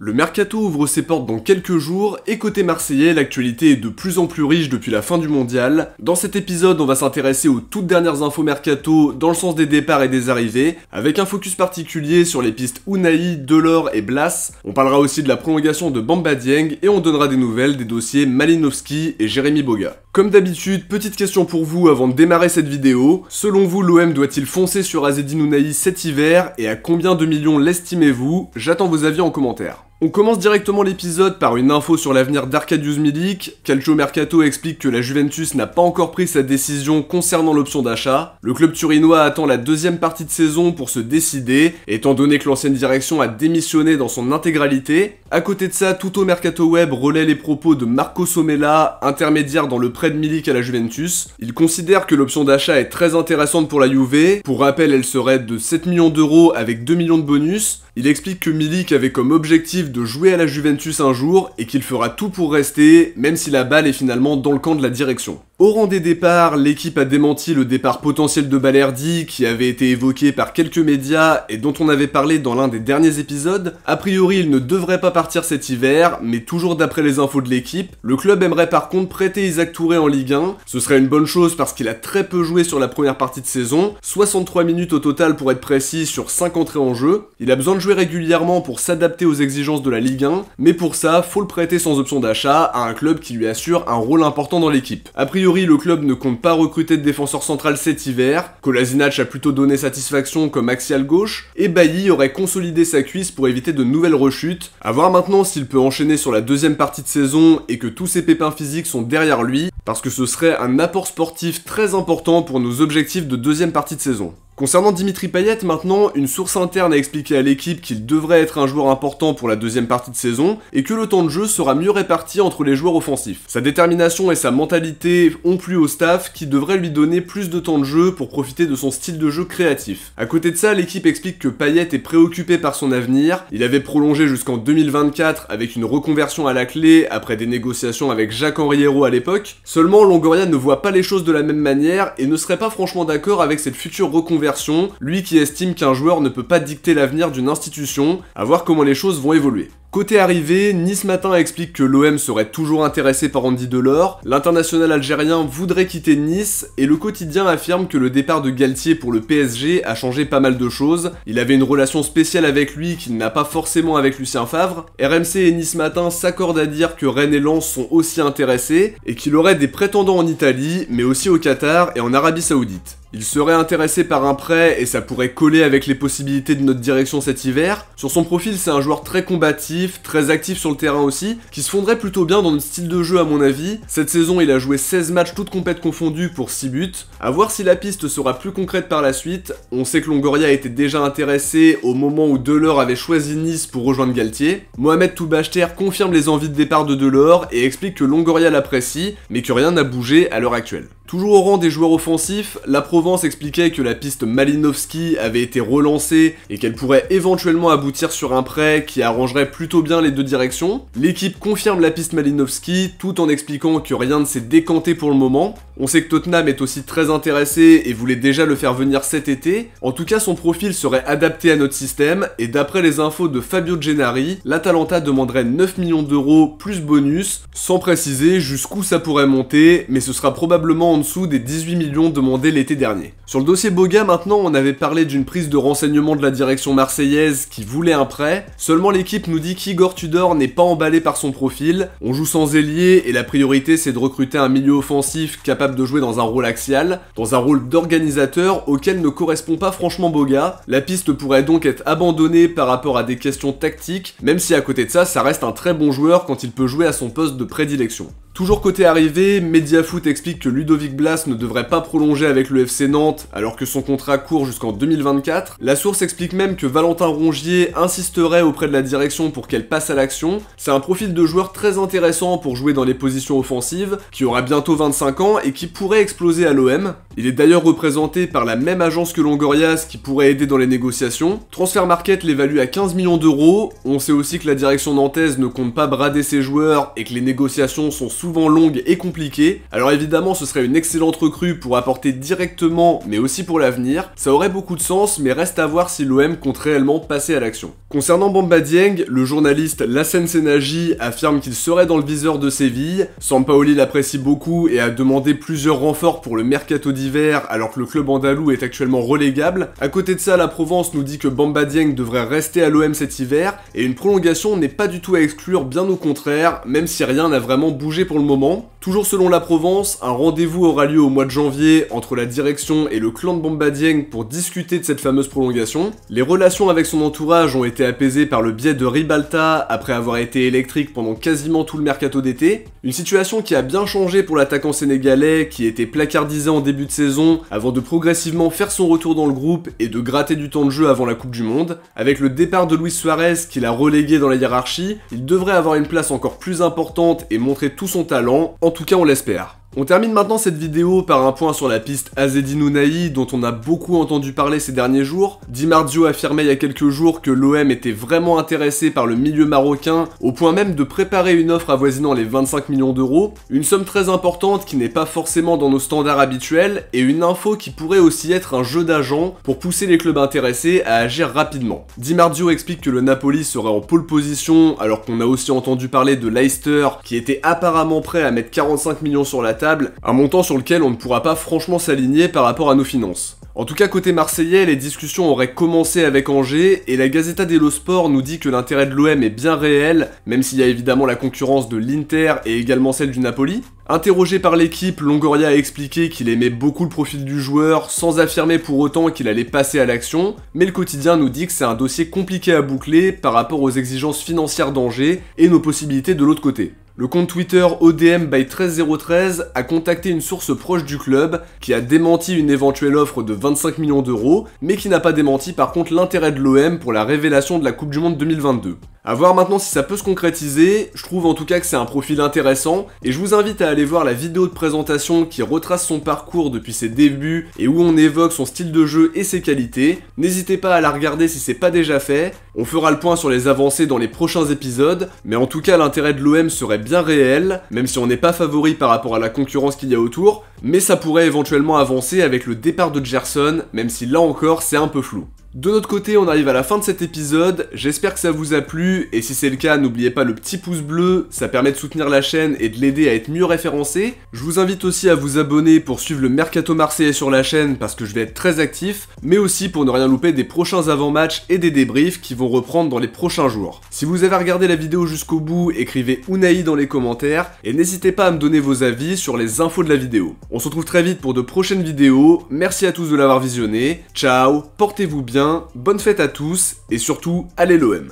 Le mercato ouvre ses portes dans quelques jours et côté marseillais, l'actualité est de plus en plus riche depuis la fin du mondial. Dans cet épisode, on va s'intéresser aux toutes dernières infos mercato dans le sens des départs et des arrivées, avec un focus particulier sur les pistes Unai, Delors et Blas. On parlera aussi de la prolongation de Bamba Dieng et on donnera des nouvelles des dossiers Malinovskyi et Jérémy Boga. Comme d'habitude, petite question pour vous avant de démarrer cette vidéo. Selon vous, l'OM doit-il foncer sur Azzedine Ounahi cet hiver et à combien de millions l'estimez-vous? J'attends vos avis en commentaire. On commence directement l'épisode par une info sur l'avenir d'Arkadiusz Milik. Calcio Mercato explique que la Juventus n'a pas encore pris sa décision concernant l'option d'achat. Le club turinois attend la deuxième partie de saison pour se décider, étant donné que l'ancienne direction a démissionné dans son intégralité. À côté de ça, Tutto Mercato Web relaie les propos de Marco Somella, intermédiaire dans le prêt de Milik à la Juventus. Il considère que l'option d'achat est très intéressante pour la Juve. Pour rappel, elle serait de 7 millions d'euros avec 2 millions de bonus. Il explique que Milik avait comme objectif de jouer à la Juventus un jour et qu'il fera tout pour rester, même si la balle est finalement dans le camp de la direction. Au rang des départs, l'équipe a démenti le départ potentiel de Balerdi qui avait été évoqué par quelques médias et dont on avait parlé dans l'un des derniers épisodes. A priori, il ne devrait pas partir cet hiver, mais toujours d'après les infos de l'équipe, le club aimerait par contre prêter Isaac Touré en Ligue 1. Ce serait une bonne chose parce qu'il a très peu joué sur la première partie de saison, 63 minutes au total pour être précis sur 5 entrées en jeu. Il a besoin de jouer régulièrement pour s'adapter aux exigences de la Ligue 1, mais pour ça, faut le prêter sans option d'achat à un club qui lui assure un rôle important dans l'équipe. A priori, le club ne compte pas recruter de défenseur central cet hiver, Kolasinac a plutôt donné satisfaction comme axial gauche, et Bailly aurait consolidé sa cuisse pour éviter de nouvelles rechutes. A voir maintenant s'il peut enchaîner sur la deuxième partie de saison et que tous ses pépins physiques sont derrière lui, parce que ce serait un apport sportif très important pour nos objectifs de deuxième partie de saison. Concernant Dimitri Payet maintenant, une source interne a expliqué à l'équipe qu'il devrait être un joueur important pour la deuxième partie de saison et que le temps de jeu sera mieux réparti entre les joueurs offensifs. Sa détermination et sa mentalité ont plu au staff qui devrait lui donner plus de temps de jeu pour profiter de son style de jeu créatif. À côté de ça, l'équipe explique que Payet est préoccupé par son avenir. Il avait prolongé jusqu'en 2024 avec une reconversion à la clé après des négociations avec Jacques-Henri Hérault à l'époque. Seulement, Longoria ne voit pas les choses de la même manière et ne serait pas franchement d'accord avec cette future reconversion. Lui qui estime qu'un joueur ne peut pas dicter l'avenir d'une institution, à voir comment les choses vont évoluer. Côté arrivée, Nice Matin explique que l'OM serait toujours intéressé par Andy Delors, l'international algérien voudrait quitter Nice, et le quotidien affirme que le départ de Galtier pour le PSG a changé pas mal de choses. Il avait une relation spéciale avec lui qu'il n'a pas forcément avec Lucien Favre. RMC et Nice Matin s'accordent à dire que Rennes et Lens sont aussi intéressés, et qu'il aurait des prétendants en Italie, mais aussi au Qatar et en Arabie Saoudite. Il serait intéressé par un prêt et ça pourrait coller avec les possibilités de notre direction cet hiver. Sur son profil, c'est un joueur très combatif, très actif sur le terrain aussi, qui se fondrait plutôt bien dans notre style de jeu à mon avis. Cette saison, il a joué 16 matchs toutes compètes confondues pour 6 buts. À voir si la piste sera plus concrète par la suite. On sait que Longoria était déjà intéressé au moment où Delors avait choisi Nice pour rejoindre Galtier. Mohamed Toubachter confirme les envies de départ de Delors et explique que Longoria l'apprécie, mais que rien n'a bougé à l'heure actuelle. Toujours au rang des joueurs offensifs, la Provence expliquait que la piste Malinovskyi avait été relancée et qu'elle pourrait éventuellement aboutir sur un prêt qui arrangerait plutôt bien les deux directions. L'équipe confirme la piste Malinovskyi tout en expliquant que rien ne s'est décanté pour le moment. On sait que Tottenham est aussi très intéressé et voulait déjà le faire venir cet été. En tout cas, son profil serait adapté à notre système et d'après les infos de Fabio Gennari, l'Atalanta demanderait 9 millions d'euros plus bonus, sans préciser jusqu'où ça pourrait monter, mais ce sera probablement en dessous des 18 millions demandés l'été dernier. Sur le dossier Boga maintenant, on avait parlé d'une prise de renseignement de la direction marseillaise qui voulait un prêt, seulement l'équipe nous dit qu'Igor Tudor n'est pas emballé par son profil, on joue sans ailier et la priorité c'est de recruter un milieu offensif capable de jouer dans un rôle axial, dans un rôle d'organisateur auquel ne correspond pas franchement Boga. La piste pourrait donc être abandonnée par rapport à des questions tactiques, même si à côté de ça, ça reste un très bon joueur quand il peut jouer à son poste de prédilection. Toujours côté arrivée, Mediafoot explique que Ludovic Blas ne devrait pas prolonger avec le FC Nantes alors que son contrat court jusqu'en 2024. La source explique même que Valentin Rongier insisterait auprès de la direction pour qu'elle passe à l'action. C'est un profil de joueur très intéressant pour jouer dans les positions offensives, qui aura bientôt 25 ans et qui pourrait exploser à l'OM. Il est d'ailleurs représenté par la même agence que Longoria, ce qui pourrait aider dans les négociations. Transfermarkt l'évalue à 15 millions d'euros. On sait aussi que la direction nantaise ne compte pas brader ses joueurs et que les négociations sont souvent longues et compliquées. Alors évidemment, ce serait une excellente recrue pour apporter directement, mais aussi pour l'avenir. Ça aurait beaucoup de sens, mais reste à voir si l'OM compte réellement passer à l'action. Concernant Bamba Dieng, le journaliste Lassane Senagi affirme qu'il serait dans le viseur de Séville. Sampaoli l'apprécie beaucoup et a demandé plusieurs renforts pour le mercato d'hiver alors que le club andalou est actuellement relégable. À côté de ça, la Provence nous dit que Bamba Dieng devrait rester à l'OM cet hiver et une prolongation n'est pas du tout à exclure, bien au contraire, même si rien n'a vraiment bougé pour le moment. Toujours selon la Provence, un rendez-vous aura lieu au mois de janvier entre la direction et le clan de Bamba Dieng pour discuter de cette fameuse prolongation. Les relations avec son entourage ont été apaisées par le biais de Ribalta après avoir été électrique pendant quasiment tout le mercato d'été. Une situation qui a bien changé pour l'attaquant sénégalais qui était placardisé en début de saison avant de progressivement faire son retour dans le groupe et de gratter du temps de jeu avant la Coupe du Monde. Avec le départ de Luis Suarez qui l'a relégué dans la hiérarchie, il devrait avoir une place encore plus importante et montrer tout son talent, en tout cas on l'espère. On termine maintenant cette vidéo par un point sur la piste Azzedine Ounahi dont on a beaucoup entendu parler ces derniers jours. Di Marzio affirmait il y a quelques jours que l'OM était vraiment intéressé par le milieu marocain au point même de préparer une offre avoisinant les 25 millions d'euros, une somme très importante qui n'est pas forcément dans nos standards habituels et une info qui pourrait aussi être un jeu d'agent pour pousser les clubs intéressés à agir rapidement. Di Marzio explique que le Napoli serait en pole position alors qu'on a aussi entendu parler de Leicester qui était apparemment prêt à mettre 45 millions sur la table, un montant sur lequel on ne pourra pas franchement s'aligner par rapport à nos finances. En tout cas côté marseillais, les discussions auraient commencé avec Angers et la Gazzetta dello Sport nous dit que l'intérêt de l'OM est bien réel, même s'il y a évidemment la concurrence de l'Inter et également celle du Napoli. Interrogé par l'équipe, Longoria a expliqué qu'il aimait beaucoup le profil du joueur, sans affirmer pour autant qu'il allait passer à l'action, mais le quotidien nous dit que c'est un dossier compliqué à boucler par rapport aux exigences financières d'Angers et nos possibilités de l'autre côté. Le compte Twitter ODM by 13013 a contacté une source proche du club qui a démenti une éventuelle offre de 25 millions d'euros, mais qui n'a pas démenti par contre l'intérêt de l'OM pour la révélation de la Coupe du Monde 2022. A voir maintenant si ça peut se concrétiser, je trouve en tout cas que c'est un profil intéressant, et je vous invite à aller voir la vidéo de présentation qui retrace son parcours depuis ses débuts et où on évoque son style de jeu et ses qualités. N'hésitez pas à la regarder si c'est pas déjà fait, on fera le point sur les avancées dans les prochains épisodes, mais en tout cas l'intérêt de l'OM serait bien réel, même si on n'est pas favori par rapport à la concurrence qu'il y a autour, mais ça pourrait éventuellement avancer avec le départ de Gerson, même si là encore c'est un peu flou. De notre côté, on arrive à la fin de cet épisode, j'espère que ça vous a plu, et si c'est le cas, n'oubliez pas le petit pouce bleu, ça permet de soutenir la chaîne et de l'aider à être mieux référencé. Je vous invite aussi à vous abonner pour suivre le Mercato Marseillais sur la chaîne parce que je vais être très actif, mais aussi pour ne rien louper des prochains avant-matchs et des débriefs qui vont reprendre dans les prochains jours. Si vous avez regardé la vidéo jusqu'au bout, écrivez Ounahi dans les commentaires, et n'hésitez pas à me donner vos avis sur les infos de la vidéo. On se retrouve très vite pour de prochaines vidéos, merci à tous de l'avoir visionné, ciao, portez-vous bien, bonne fête à tous, et surtout, allez l'OM.